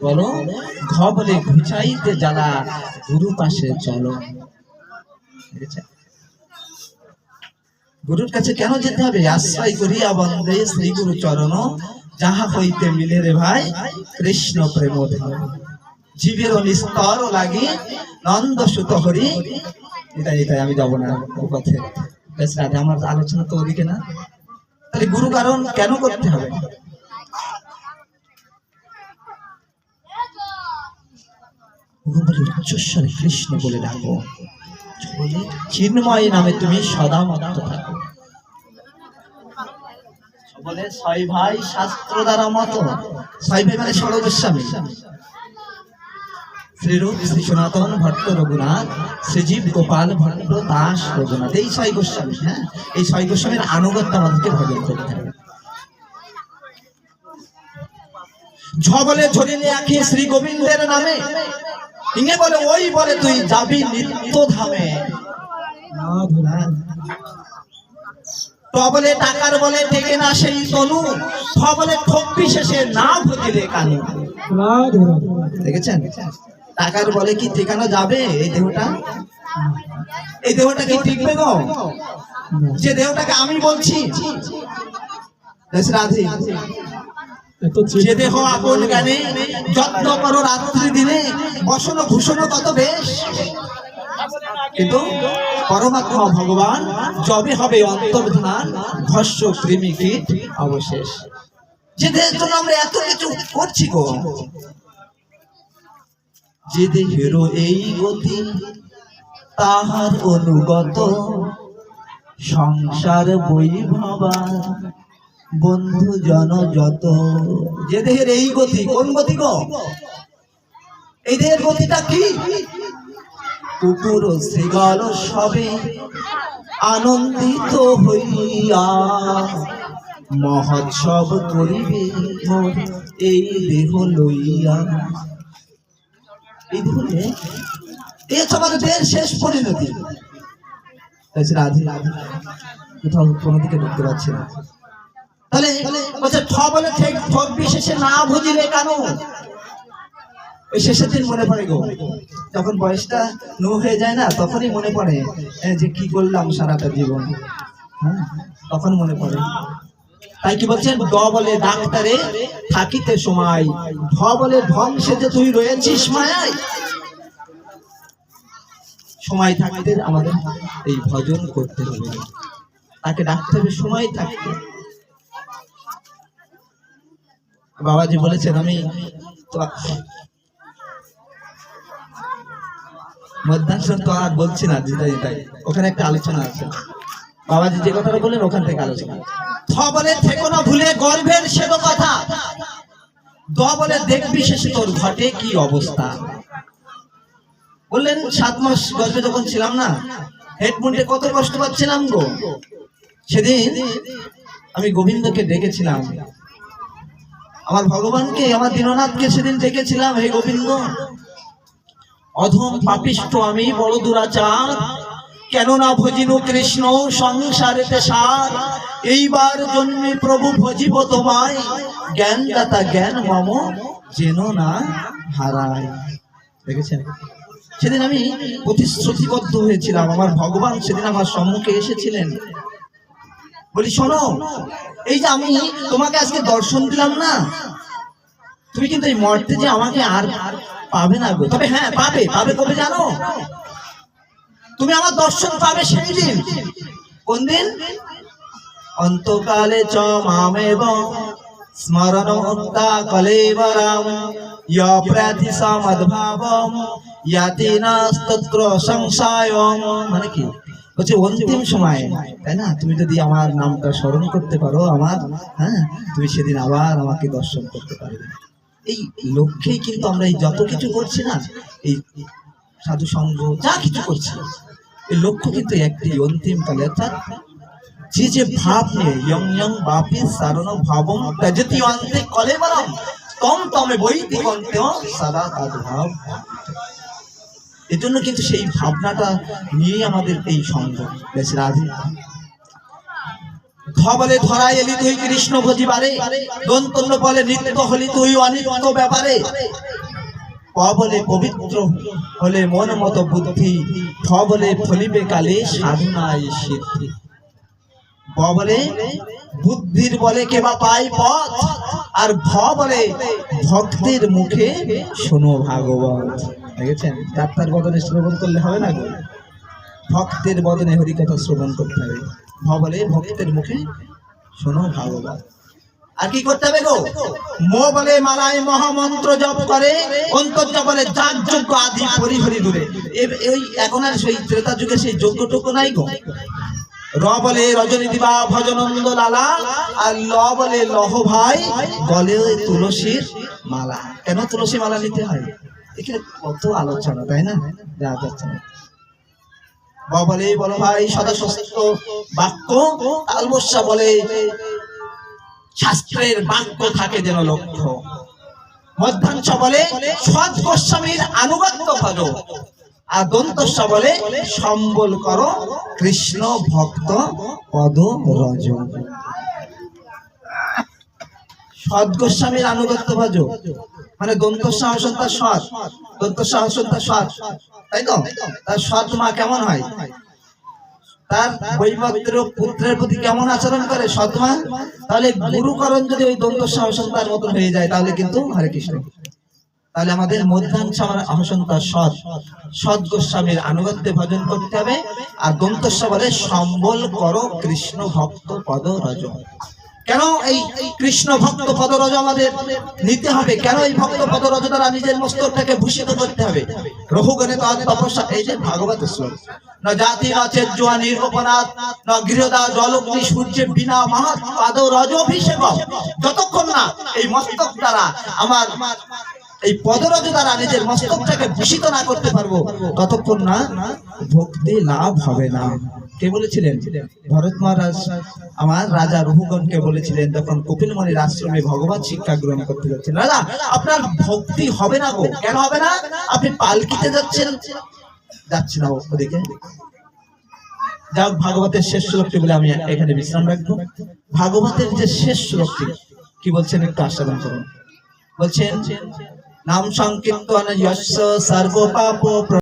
বলো ঘ বলে ঘুচাইতে জ্বালা গুরু পাশে চলো। গুরুর কাছে কেন যেতে হবে? আশ্রয় করিয়া বন্দে শ্রী গুরু চরণ, যাহা হইতে মিলে রে ভাই কৃষ্ণ প্রেম ধন। জীবের নিস্তর লাগি নন্দ সুত হরি। এটাই আমি যাবো না ও পথে। আমার আলোচনা তো ওদিকে না। তাহলে গুরু কারণ কেন করতে হবে? উচ্চস্বরে কৃষ্ণ বলে ডাকো, চিন্ময় নামে তুমি সদা মত্ত থাকো। বলে ছয় ভাই শাস্ত্র দ্বারা মত। ছয় ভাই মানে ষড় গোস্বামী, শ্রীরূপ শ্রী সনাতন ভট্ট রঘুনাথ, শ্রীজীব গোপাল ভট্ট দাস রঘুনাথ, এই ছয় গোস্বামী। হ্যাঁ, এই ছয় গোস্বামীর আনুগত্য আমাদেরকে ভজন করতে হবে। ঝ বলে ঝরিলে আঁখি শ্রী গোবিন্দের নামে, ইংরে বলে ওই বলে তুই যাবি নিত্য ধামে। ট বলে টাকার বলে টেকে না সেই তনু, ঠ বলে ঠকবি শেষে না ভজিলে কানু। দেখেছেন, টাকার বলে কি টেকানো যাবে? এই দেহটা, এই দেহটা কি টিকবে গো? যে দেহটাকে আমি বলছি রাধে, যে দেহ আপন জ্ঞানে যত্ন করো রাত্রি দিনে, বসন ভূষণ কত বেশ, কিন্তু পরমাত্মা ভগবান যবে হবে অন্তর্ধান, ভস্য কৃমি কীট অবশেষ। যে দেহের জন্য আমরা এত কিছু করছি গো, যে দেহেরও এই গতি তাহার অনুগত, সংসার বৈভবা বন্ধু জন যত। যে দেহের এই গতি, কোন গতি গো? এই দেহের গতিটা কি? কুকুর শ্রীগল সবে আনন্দিত হইয়া মহোৎসব করিবে মোর এই দেহ লইয়া। এই দেহে আমাদের দেহের শেষ পরিণতি। রাধে রাধে, কোথাও কোনো দিকে ঢুকতে পারছি না। তাহলে ঠ বলে ঠক বিশেষে না ভজিলে কেন? ওই শেষের দিন মনে পড়ে গো, যখন বয়সটা নো হয়ে যায় না, তখনই মনে পড়ে যে কি করলাম সারাটা জীবন। হ্যাঁ, তখন মনে পড়ে। তাই কি বলছেন? ড বলে ডাক্তারে থাকিতে সময়, ঢ বলে ধ্বংসে যে তুই রয়েছিস মায়ায়। সময় থাকতে আমাদের এই ভজন করতে হবে, তাকে ডাকতে হবে সময় থাকতে। বাবাজি বলেছেন, আমি মধ্যাহ্ন তো আর বলছি না, যেটাই ওখানে একটা আলোচনা আছে। বাবাজি যে কথাটা বললেন ওখান থেকে আলোচনা। থ বলে থেকো না ভুলে গর্ভের সেদ কথা, দ বলে দেখবি শেষে তোর ঘটে কি অবস্থা। বললেন 7 মাস গর্ভে যখন ছিলাম না, হেডমুন্ডে কত কষ্ট পাচ্ছিলাম গো। সেদিন আমি গোবিন্দকে ডেকেছিলাম, আমার ভগবানকে, আমার দীননাথকে সেদিন ডেকেছিলাম, হে গোবিন্দ, অধম পাপিষ্ঠ আমি বড় দুরাচার, কেন না ভজিনু কৃষ্ণ সংসারেতে সার। এইবার জন্মে প্রভু ভজিব তোমায়, জ্ঞান দাতা জ্ঞান মম যেন না হারায়। দেখেছেন, সেদিন আমি প্রতিশ্রুতিবদ্ধ হয়েছিলাম। আমার ভগবান সেদিন আমার সম্মুখে এসেছিলেন, বলি শোনো, এই যে আমি তোমাকে আজকে দর্শন দিলাম না, তুমি কিন্তু এই মর্তে যে আমাকে আর পাবে না গো। তবে হ্যাঁ, পাবে। পাবে কবে জানো? তুমি আমার দর্শন পাবে সেই দিন। কোন দিন? অন্তকালে চ মামেব স্মরণ মুক্তা কলেবরম, ইয় প্রাতি সমদ্ভাবম ইয়াতি নাস্তত্র সংশয়ম। মানে কি বলছে? অন্তিম সময়, তাই না? তুমি যদি আমার নামটা স্মরণ করতে পারো আমার, হ্যাঁ, তুমি সেদিন আবার আমাকে দর্শন করতে পারবে। এই লক্ষ্যেই কিন্তু আমরা এই যত কিছু করছি না, এই সাধু সঙ্গ যা কিছু করছি, এই লক্ষ্য কিন্তু একটি, অন্তিমকালে। অর্থাৎ যে ভাব নিয়ে ইয়ং ইয়ং বাপি সারণ ভাবম ত্যজতি অন্তে কলেবরম তম তমে বৈতি অন্তে সদা তদ্ভাব। এর জন্য কিন্তু সেই ভাবনাটা নিয়ে আমাদের এই সঙ্গ। বেশ রাধে। ঘ বলে ধরা এলি তুই কৃষ্ণ ভজিবারে, দন্তন্য বলে নিত্য হলি তুই অনিত্য ব্যাপারে। প বলে পবিত্র হলে মন মতো বুদ্ধি, ফ বলে ফলিবে কালে সাধনায় সিদ্ধি। ব বলে বুদ্ধির বলে কেবা পাই পথ, আর ভ বলে ভক্তের মুখে শোনো ভাগবত। দেখেছেন, ডাক্তার বদনে শ্রবণ করলে হবে না গো, ভক্তের বদনে হরিকথা শ্রবণ করতে হবে। ভ বলে ভক্তের মুখে শোনো ভাগবত। আর কি করতে হবে গো? মো বলে মালায় মহামন্ত্র জপ করে, অন্তর্য বলে যাগ যজ্ঞ আদি পরিহরি দূরে। এই এখন আর সেই ত্রেতা যুগে সেই যজ্ঞটুকু নাই গো। র বলে রজনী দিবা ভজনন্দ লালা, আর ল বলে লহ ভাই গলে তুলসীর মালা। কেন তুলসী মালা নিতে হয়? এখানে কত আলোচনা, তাই না? যাওয়া যাচ্ছে না। ব বলে বলো ভাই সদা সত্য বাক্য, তালবস্যা বলে শাস্ত্রের বাক্য থাকে যেন লক্ষ্য। মধ্যাংশ বলে সৎ গোস্বামীর আনুগত্য ভজ, আর দন্তস্ব বলে সম্বল করো কৃষ্ণ ভক্ত পদ রজ। সৎ গোস্বামীর আনুগত্য ভজ মানে দন্তস্ব হসন্তা সৎ, দন্তস্ব হসন্তা সৎ, তাই তো? তার সৎ মা কেমন হয়? তার বৈবত্র পুত্রের প্রতি কেমন আচরণ করে সৎ মা? তাহলে গুরুকরণ যদি ওই দন্তস্ব হসন্তার মতন হয়ে যায় তাহলে কিন্তু হরে কৃষ্ণ। তাহলে আমাদের মধ্যাংশ অহসন্তা সৎ, সৎ গোস্বামীর আনুগত্যে ভজন করতে হবে। আর দন্তস্ব বলে সম্বল করো কৃষ্ণ ভক্ত পদ রজ। কেন এই কৃষ্ণ ভক্ত পদ রজ আমাদের নিতে হবে? কেন এই ভক্ত পদ রজ দ্বারা নিজের মস্তকটাকে ভূষিত করতে হবে? রঘুগণে তার তপস্যা, এই যে ভাগবতের শ্লোক, না জাতি না চেজ্জুয়া নির্গোপনাথ, না গৃহদা জলগ্নি সূর্যের বিনা মাহাত পাদ রজ অভিষেক। যতক্ষণ না এই মস্তক দ্বারা আমার এই পদরজ দ্বারা নিজের মস্তকটাকে ভূষিত না করতে পারবো ততক্ষণ না ভক্তি লাভ হবে না। কে বলেছিলেন? ভরত মহারাজ আমার রাজা রঘুগণকে বলেছিলেন, তখন কপিল মুনির আশ্রমে ভগবত শিক্ষা গ্রহণ করতে যাচ্ছেন। রাজা, আপনার ভক্তি হবে না গো। কেন হবে না? আপনি পালকিতে যাচ্ছেন, যাচ্ছি না ওদিকে। যাক, ভাগবতের শেষ শ্লোকটি বলে আমি এখানে বিশ্রাম রাখবো। ভাগবতের যে শেষ শ্লোকটি কি বলছেন একটু আস্বাদন করুন। বলছেন, নাম সংকীর্তন যস্য সর্ব পাপ